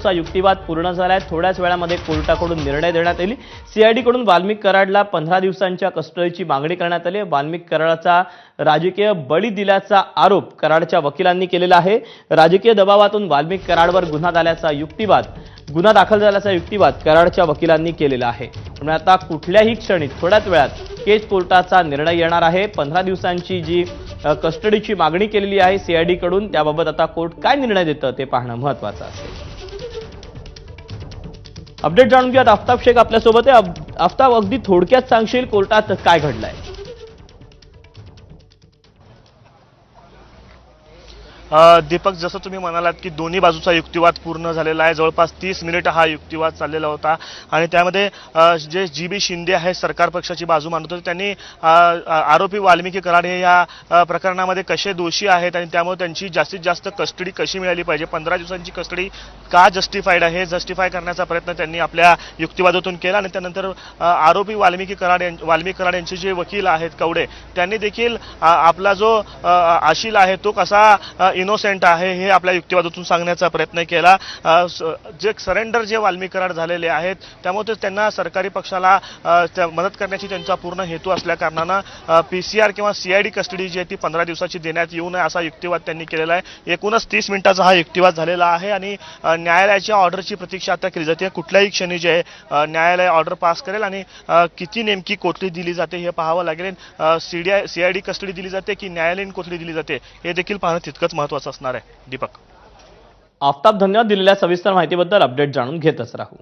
बाजूचा युक्तिवाद पूर्ण झालाय। थोड्याच वेळामध्ये कोर्टाकडून निर्णय देण्यात येईल। सीआयडीकडून वाल्मिक कराडला 15 दिवसांच्या कस्टडीची मागणी करण्यात आली आहे। वाल्मिक कराडचा राजकीय बळी दिल्याचा आरोप कराडच्या वकिलांनी केलेला आहे। राजकीय दबावातून वाल्मिक कराडवर गुन्हा दाखल झाल्याचा युक्तिवाद कराडच्या वकिलांनी केलेला आहे। त्यामुळे आता कुठल्याही क्षणी थोड्याच वेळात केस कोर्टाचा निर्णय येणार आहे। 15 दिवसांची जी कस्टडीची मागणी केलेली आहे सीआयडी कडून, त्याबाबत आता कोर्ट काय निर्णय देतं ते पाहणं महत्त्वाचं असेल। अपडेट जाणून घेऊयात। आफताब शेख आपल्यासोबत आहे। आफताब, अगदी थोडक्यात सांगशील कोर्टात काय घडलंय? दीपक, जसं तुम्ही म्हणालात की दोन्ही बाजूचा युक्तिवाद पूर्ण झालेला आहे। जवळपास 30 मिनिट हा युक्तिवाद चाललेला होता आणि त्यामध्ये जे जी.बी. शिंदे आहे सरकार पक्षाची बाजू मांडत होते, त्यांनी आरोपी वाल्मिकी कराड हे या प्रकरणामध्ये कसे दोषी आहेत आणि त्यामुळे त्यांची जास्तीत जास्त कस्टडी कशी मिळाली पाहिजे, 15 दिवसांची कस्टडी का जस्टिफाईड आहे हे जस्टिफाय करण्याचा प्रयत्न त्यांनी आपल्या युक्तिवादातून केला। आणि त्यानंतर आरोपी वाल्मिक कराड यांचे जे वकील आहेत कवडे, त्यांनी देखील आपला जो आशिल आहे तो कसा इनोसेंट आहे हे आपल्या युक्तिवादातून सांगण्याचा प्रयत्न केला। जे सरेंडर जे वाल्मिक कराड झालेले आहेत त्यामुळे त्यांना सरकारी पक्षाला मदत करण्याची त्यांचा पूर्ण हेतू असल्या कारणानं पीसीआर किंवा सीआयडी कस्टडी जी आहे ती 15 दिवसाची देण्यात येऊ नये असा युक्तिवाद त्यांनी केलेला आहे। एकूणच 30 मिनिटाचा हा युक्तिवाद झालेला आहे आणि न्यायालयाच्या ऑर्डरची प्रतीक्षा आता केली जाते। कुठल्याही क्षणी जे आहे न्यायालय ऑर्डर पास करेल आणि किती नेमकी कोठडी दिली जाते हे पाहावं लागेल। सीआयडी कस्टडी दिली जाते की न्यायालयीन कोठडी दिली जाते हे देखील पाहणं तितकंच महत्त्वाचं असणार आहे। दीपक, आफताब, धन्यवाद दिलेल्या सविस्तर माहितीबद्दल। अपडेट जाणून घेतच राहू।